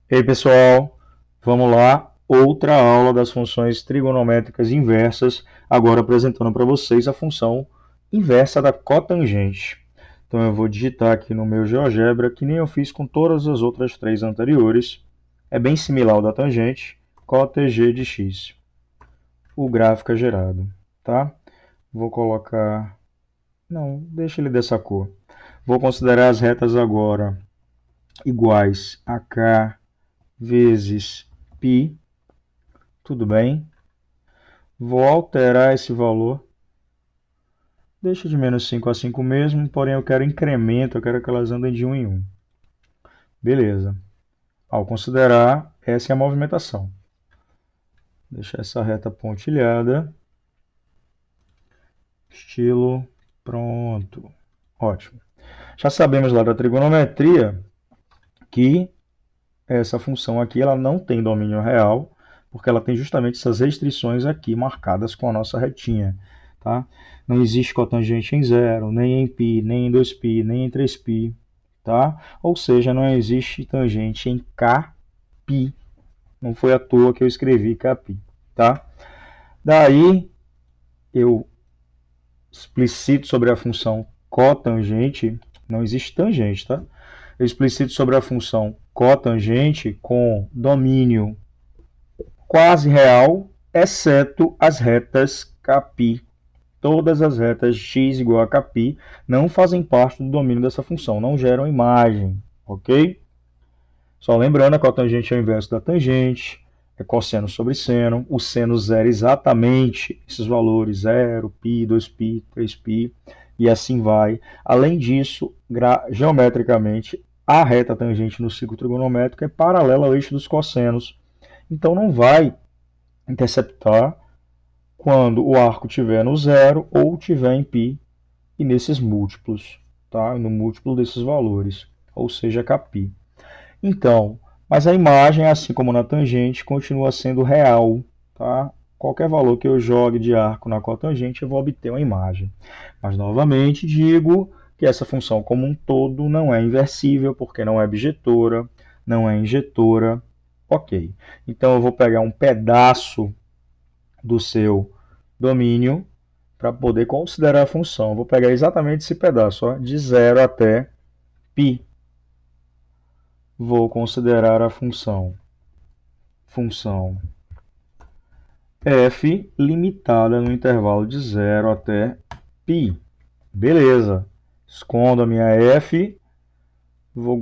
E aí, pessoal, vamos lá. Outra aula das funções trigonométricas inversas, agora apresentando para vocês a função inversa da cotangente. Então eu vou digitar aqui no meu GeoGebra, que nem eu fiz com todas as outras três anteriores. É bem similar ao da tangente, cotg de x. O gráfico é gerado, tá? Vou colocar... Não, deixa ele dessa cor. Vou considerar as retas agora iguais a k vezes π, tudo bem? Vou alterar esse valor, deixa de menos 5 a 5 mesmo, porém eu quero incremento, eu quero que elas andem de 1 em 1. Beleza. Ao considerar, essa é a movimentação. Deixar essa reta pontilhada. Estilo, pronto. Ótimo. Já sabemos lá da trigonometria que essa função aqui ela não tem domínio real, porque ela tem justamente essas restrições aqui marcadas com a nossa retinha. Tá? Não existe cotangente em 0, nem em π, nem em 2π, nem em 3π. Tá? Ou seja, não existe tangente em kπ. Não foi à toa que eu escrevi kπ. Tá? Daí eu explicito sobre a função cotangente. Não existe tangente, tá? Eu explicito sobre a função cotangente com domínio quase real, exceto as retas kπ. Todas as retas x igual a kπ não fazem parte do domínio dessa função, não geram imagem, ok? Só lembrando, a cotangente é o inverso da tangente, é cosseno sobre seno, o seno zera exatamente esses valores, 0, π, 2π, 3π, e assim vai. Além disso, geometricamente, a reta tangente no ciclo trigonométrico é paralela ao eixo dos cossenos, então não vai interceptar quando o arco estiver no zero ou estiver em π e nesses múltiplos, tá? No múltiplo desses valores, ou seja, kπ. Então, mas a imagem, assim como na tangente, continua sendo real, tá? Qualquer valor que eu jogue de arco na cotangente, eu vou obter uma imagem. Mas, novamente, digo que essa função como um todo não é inversível, porque não é bijetora, não é injetora. Ok. Então, eu vou pegar um pedaço do seu domínio para poder considerar a função. Eu vou pegar exatamente esse pedaço, ó, de 0 até π. Vou considerar a função f limitada no intervalo de 0 até π. Beleza. Escondo a minha f, vou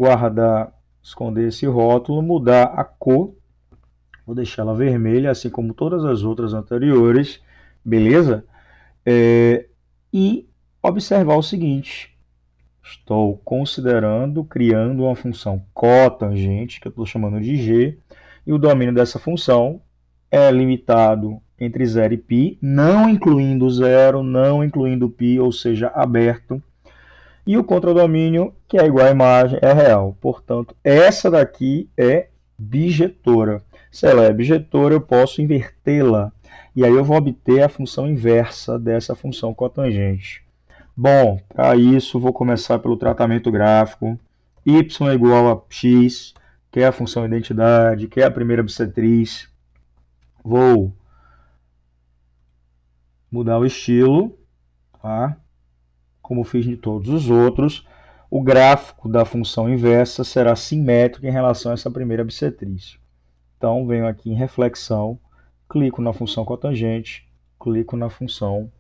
esconder esse rótulo, mudar a cor, vou deixar ela vermelha, assim como todas as outras anteriores, beleza? E observar o seguinte, estou criando uma função cotangente, que eu estou chamando de g, e o domínio dessa função é limitado entre 0 e π, não incluindo 0, não incluindo π, ou seja, aberto. E o contradomínio, que é igual à imagem, é real. Portanto, essa daqui é bijetora. Se ela é bijetora, eu posso invertê-la. E aí eu vou obter a função inversa dessa função cotangente. Bom, para isso, vou começar pelo tratamento gráfico. Y é igual a x, que é a função identidade, que é a primeira bissetriz. Vou mudar o estilo, tá? Como fiz de todos os outros. O gráfico da função inversa será simétrico em relação a essa primeira bissetriz. Então, venho aqui em reflexão, clico na função cotangente, clico na função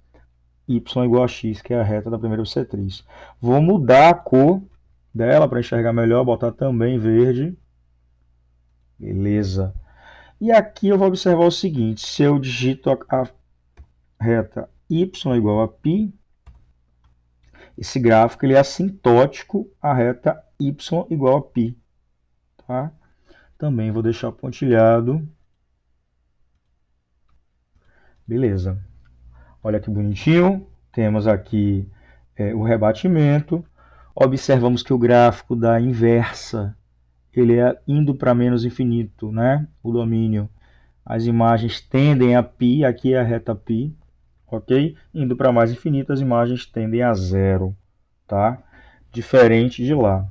y igual a x, que é a reta da primeira bissetriz. Vou mudar a cor dela para enxergar melhor, botar também verde. Beleza. E aqui eu vou observar o seguinte, se eu digito a reta y igual a π, esse gráfico ele é assintótico à reta y igual a π. Tá? Também vou deixar pontilhado. Beleza. Olha que bonitinho. Temos aqui o rebatimento. Observamos que o gráfico da inversa ele é indo para menos infinito, né? O domínio. As imagens tendem a π, aqui é a reta π, ok? Indo para mais infinito, as imagens tendem a zero, tá? Diferente de lá.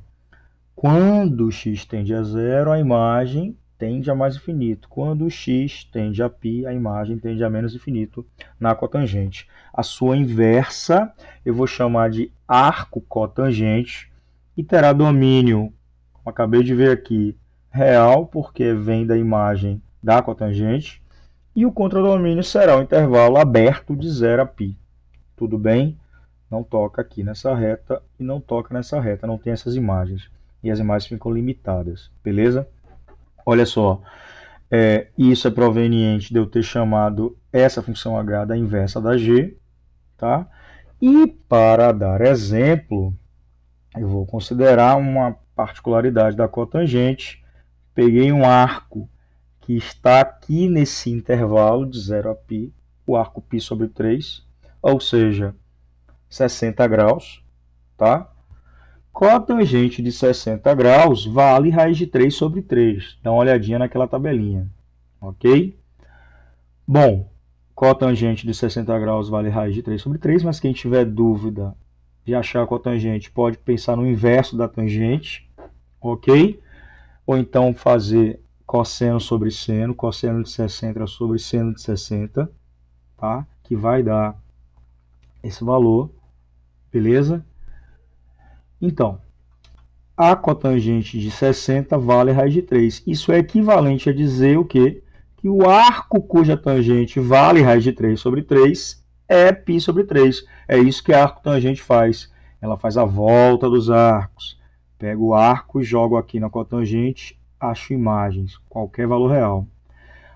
Quando x tende a zero, a imagem tende a mais infinito. Quando x tende a π, a imagem tende a menos infinito na cotangente. A sua inversa eu vou chamar de arco cotangente e terá domínio, como acabei de ver aqui, real, porque vem da imagem da cotangente, e o contradomínio será o intervalo aberto de 0 a π. Tudo bem? Não toca aqui nessa reta e não toca nessa reta, não tem essas imagens. E as imagens ficam limitadas, beleza? Olha só, isso é proveniente de eu ter chamado essa função h da inversa da g, tá? E para dar exemplo, eu vou considerar uma particularidade da cotangente. Peguei um arco que está aqui nesse intervalo de 0 a π, o arco π sobre 3, ou seja, 60 graus, tá? Cotangente de 60 graus vale raiz de 3 sobre 3. Dá uma olhadinha naquela tabelinha, ok? Bom, cotangente de 60 graus vale raiz de 3 sobre 3, mas quem tiver dúvida de achar a cotangente pode pensar no inverso da tangente, ok? Ou então fazer cosseno sobre seno, cosseno de 60 sobre seno de 60, tá? Que vai dar esse valor, beleza? Então, a cotangente de 60 vale raiz de 3. Isso é equivalente a dizer o quê? Que o arco cuja tangente vale raiz de 3 sobre 3 é π sobre 3. É isso que a arco tangente faz. Ela faz a volta dos arcos. Pego o arco e jogo aqui na cotangente, acho imagens, qualquer valor real.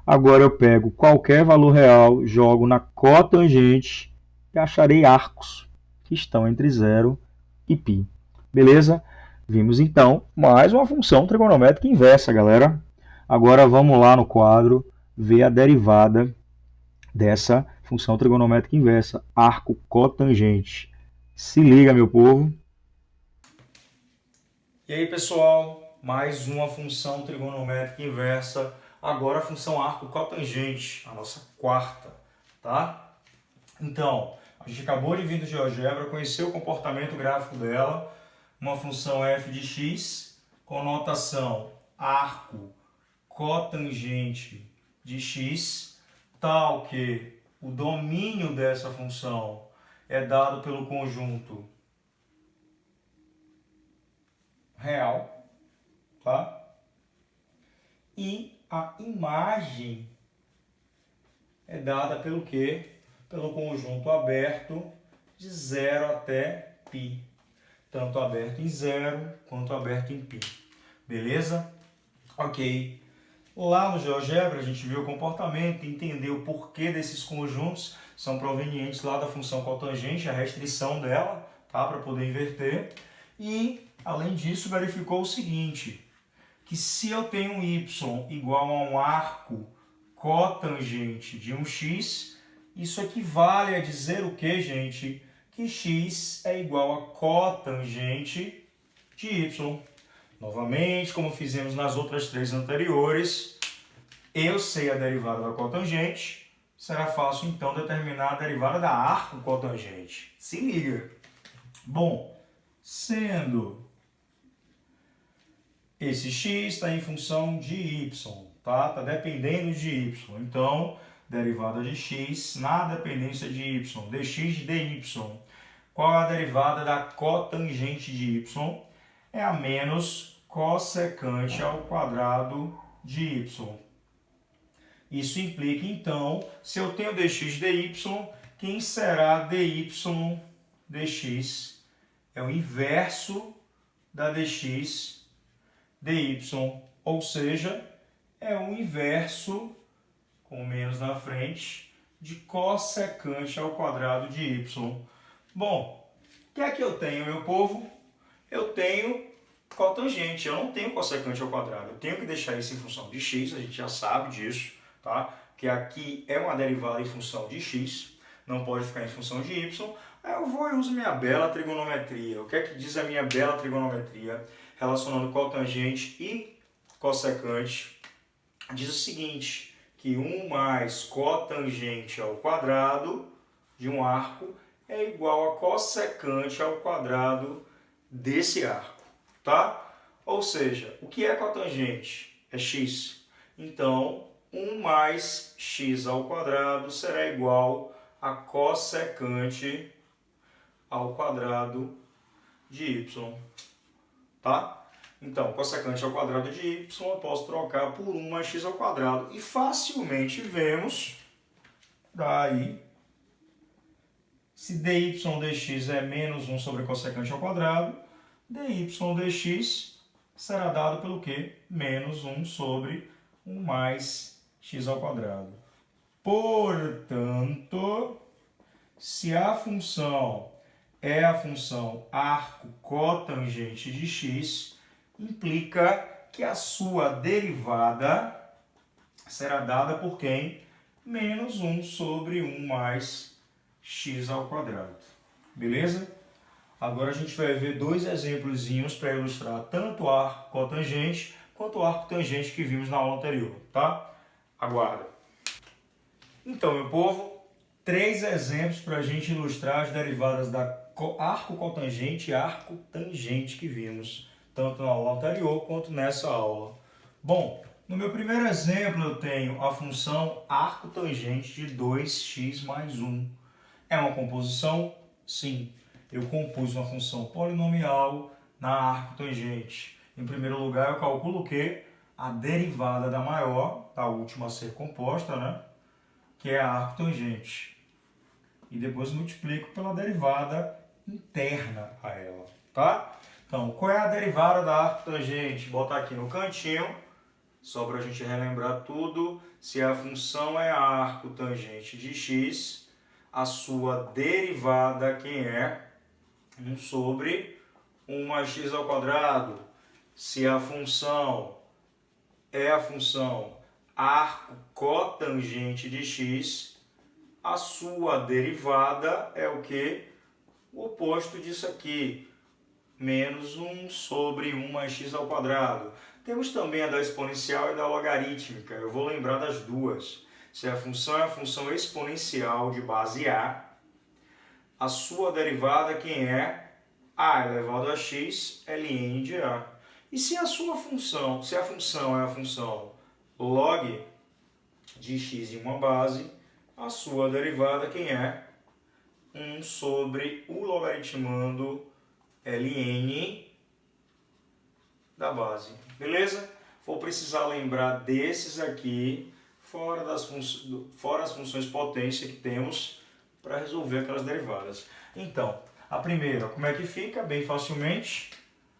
Agora eu pego qualquer valor real, jogo na cotangente e acharei arcos que estão entre 0 e π. Beleza? Vimos então mais uma função trigonométrica inversa, galera. Agora vamos lá no quadro ver a derivada dessa função trigonométrica inversa, arco cotangente. Se liga, meu povo. E aí, pessoal, mais uma função trigonométrica inversa. Agora a função arco cotangente, a nossa quarta, tá? Então, a gente acabou de vir do GeoGebra, conhecer o comportamento gráfico dela, uma função f de x com notação arco cotangente de x, tal que o domínio dessa função é dado pelo conjunto real, tá? E a imagem é dada pelo quê? Pelo conjunto aberto de 0 até π. Tanto aberto em 0 quanto aberto em π. Beleza? Ok. Lá no GeoGebra a gente viu o comportamento, entendeu o porquê desses conjuntos são provenientes lá da função cotangente, a restrição dela, tá? Para poder inverter. E, além disso, verificou o seguinte, que se eu tenho um y igual a um arco cotangente de um x, isso equivale a dizer o que, gente? Que x é igual a cotangente de y. Novamente, como fizemos nas outras três anteriores, eu sei a derivada da cotangente, será fácil então determinar a derivada da arco cotangente. Se liga! Bom, sendo esse x está em função de y, tá? Está dependendo de y. Então, derivada de x na dependência de y, dx de dy. Qual é a derivada da cotangente de y? É a menos cossecante ao quadrado de y. Isso implica, então, se eu tenho dx dy, quem será dy dx? É o inverso da dx dy, ou seja, é o inverso, com menos na frente, de cossecante ao quadrado de y. Bom, o que é que eu tenho, meu povo? Eu tenho cotangente, eu não tenho cossecante ao quadrado. Eu tenho que deixar isso em função de x, a gente já sabe disso, tá? Que aqui é uma derivada em função de x, não pode ficar em função de y. Aí eu vou e uso minha bela trigonometria. O que é que diz a minha bela trigonometria? Relacionando cotangente e cossecante, diz o seguinte, que 1 mais cotangente ao quadrado de um arco é igual a cossecante ao quadrado desse arco, tá? Ou seja, o que é cotangente? É x. Então, 1 mais x ao quadrado será igual a cossecante ao quadrado de y. Tá? Então, cossecante ao quadrado de y eu posso trocar por 1 mais x ao quadrado. E facilmente vemos, daí, se dy dx é menos 1 sobre cossecante ao quadrado, dy dx será dado pelo quê? Menos 1 sobre 1 mais x ao quadrado. Portanto, se a função é a função arco cotangente de x, implica que a sua derivada será dada por quem? Menos 1 sobre 1 mais x ao quadrado. Beleza? Agora a gente vai ver dois exemplozinhos para ilustrar tanto o arco cotangente quanto o arco tangente que vimos na aula anterior, tá? Aguarda. Então, meu povo, 3 exemplos para a gente ilustrar as derivadas da arco cotangente e arco tangente que vimos, tanto na aula anterior quanto nessa aula. Bom, no meu primeiro exemplo eu tenho a função arco tangente de 2x mais 1. É uma composição? Sim. Eu compus uma função polinomial na arco tangente. Em primeiro lugar, eu calculo o quê? A derivada da maior, da última a ser composta, né? Que é a arco tangente. E depois multiplico pela derivada interna a ela, tá? Então, qual é a derivada da arco tangente? Vou botar aqui no cantinho, só para a gente relembrar tudo. Se a função é arco tangente de x, a sua derivada, quem é? 1 sobre 1 mais x ao quadrado. Se a função é a função arco cotangente de x, a sua derivada é o que? O oposto disso aqui, menos 1 sobre 1 mais x ao quadrado. Temos também a da exponencial e da logarítmica. Eu vou lembrar das duas. Se a função é a função exponencial de base a sua derivada quem é? A elevado a x ln de a. E se a função é a função log de x em uma base, a sua derivada quem é? 1 sobre o logaritmando ln da base. Beleza? Vou precisar lembrar desses aqui, fora as funções potência que temos para resolver aquelas derivadas. Então, a primeira, como é que fica? Bem facilmente,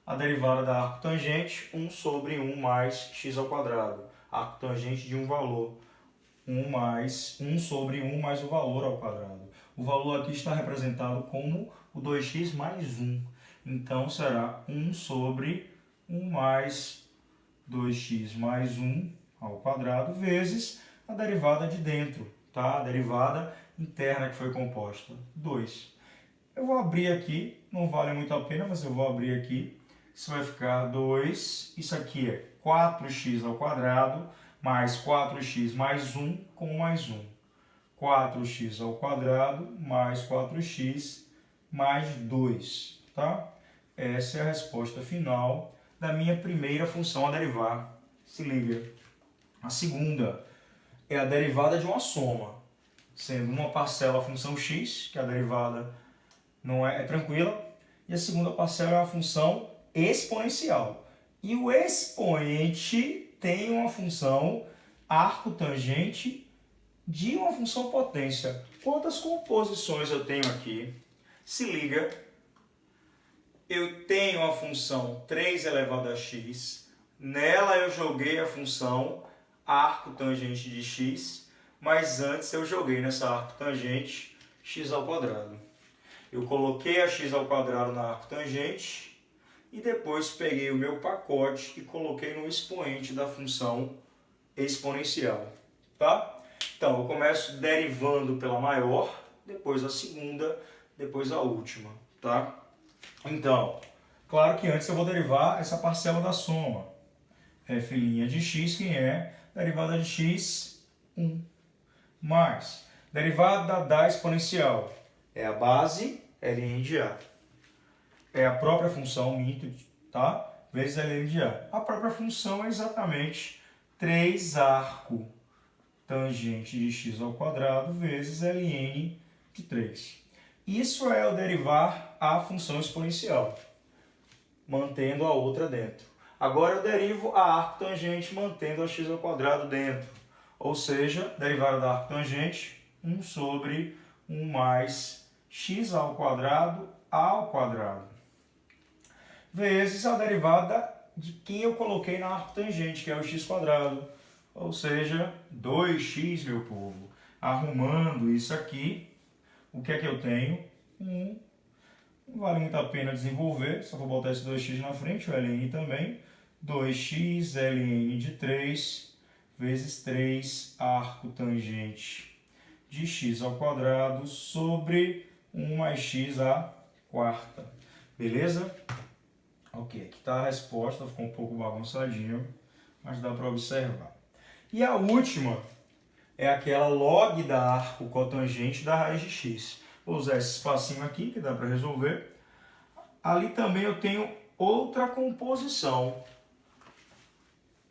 a derivada da arco tangente, 1 sobre 1 mais x ao quadrado. Arco tangente de um valor. 1 sobre 1 mais o valor ao quadrado. O valor aqui está representado como o 2x mais 1. Então, será 1 sobre 1 mais 2x mais 1 ao quadrado, vezes a derivada de dentro, tá? A derivada interna que foi composta, 2. Eu vou abrir aqui, não vale muito a pena, mas eu vou abrir aqui. Isso vai ficar 2, isso aqui é 4x ao quadrado, mais 4x mais 1 com mais 1. 4x ao quadrado mais 4x mais 2, tá? Essa é a resposta final da minha primeira função a derivar. Se liga. A segunda é a derivada de uma soma, sendo uma parcela a função x, que a derivada não é tranquila, e a segunda parcela é a função exponencial. E o expoente tem uma função arco tangente de uma função potência. Quantas composições eu tenho aqui? Se liga, eu tenho a função 3 elevado a x, nela eu joguei a função arco tangente de x, mas antes eu joguei nessa arco tangente x ao quadrado. Eu coloquei a x ao quadrado na arco tangente e depois peguei o meu pacote e coloquei no expoente da função exponencial, tá? Então, eu começo derivando pela maior, depois a segunda, depois a última, tá? Então, claro que antes eu vou derivar essa parcela da soma. F' de x, quem é? Derivada de x, 1. Mais, derivada da exponencial. É a base ln de a. É a própria função, minto, tá? vezes ln de A. A própria função é exatamente 3 arco tangente de x ao quadrado vezes ln de 3. Isso é o derivar a função exponencial, mantendo a outra dentro. Agora eu derivo a arco tangente mantendo a x ao quadrado dentro. Ou seja, derivada da arco tangente, 1 sobre 1 mais x ao quadrado, vezes a derivada de quem eu coloquei na arco tangente, que é o x quadrado. Ou seja, 2x, meu povo. Arrumando isso aqui, o que é que eu tenho? Não vale muito a pena desenvolver, só vou botar esse 2x na frente, o ln também. 2x ln de 3 vezes 3 arco tangente de x ao quadrado sobre 1 mais x à quarta. Beleza? Ok, aqui está a resposta, ficou um pouco bagunçadinho, mas dá para observar. E a última é aquela log da arco cotangente da raiz de x. Vou usar esse espacinho aqui, que dá para resolver. Ali também eu tenho outra composição.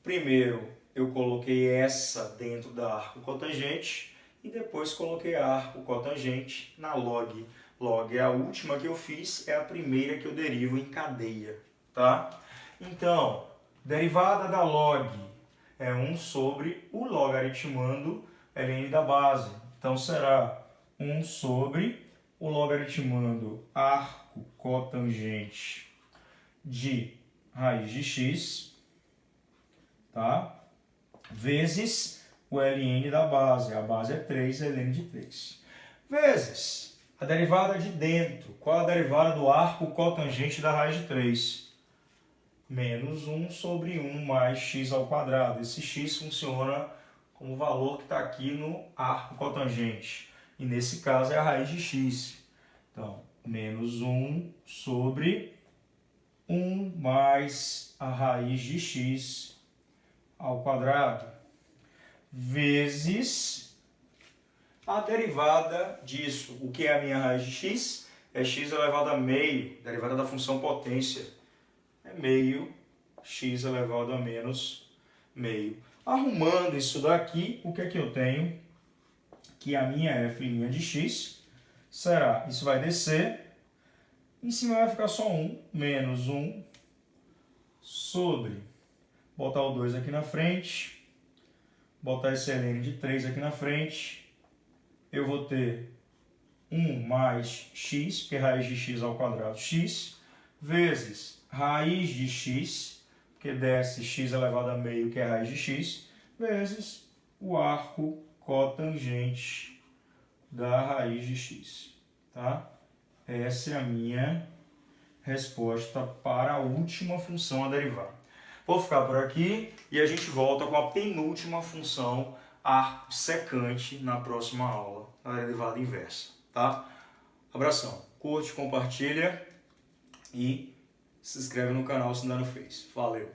Primeiro, eu coloquei essa dentro da arco cotangente e depois coloquei a arco cotangente na log. Log é a última que eu fiz, é a primeira que eu derivo em cadeia, tá? Então, derivada da log é 1 sobre o logaritmando ln da base. Então, será 1 sobre o logaritmando arco cotangente de raiz de x, tá? Vezes o ln da base. A base é 3, ln de 3. Vezes a derivada de dentro. Qual a derivada do arco cotangente da raiz de 3? Menos 1 sobre 1 mais x ao quadrado. Esse x funciona como o valor que está aqui no arco cotangente. E nesse caso é a raiz de x. Então, menos 1 sobre 1 mais a raiz de x ao quadrado, vezes a derivada disso. O que é a minha raiz de x? É x elevado a meio, derivada da função potência. É meio x elevado a menos meio. Arrumando isso daqui, o que é que eu tenho? Que a minha f' de x será, isso vai descer, em cima vai ficar só 1, menos 1 sobre, botar o 2 aqui na frente, botar esse ln de 3 aqui na frente, eu vou ter 1 mais x, porque raiz de x ao quadrado x, vezes raiz de x, porque desce x elevado a meio, que é raiz de x, vezes o arco cotangente da raiz de x. Tá? Essa é a minha resposta para a última função a derivar. Vou ficar por aqui e a gente volta com a penúltima função arco secante na próxima aula, na derivada inversa. Tá? Abração. Curte, compartilha e se inscreve no canal se ainda não fez. Valeu!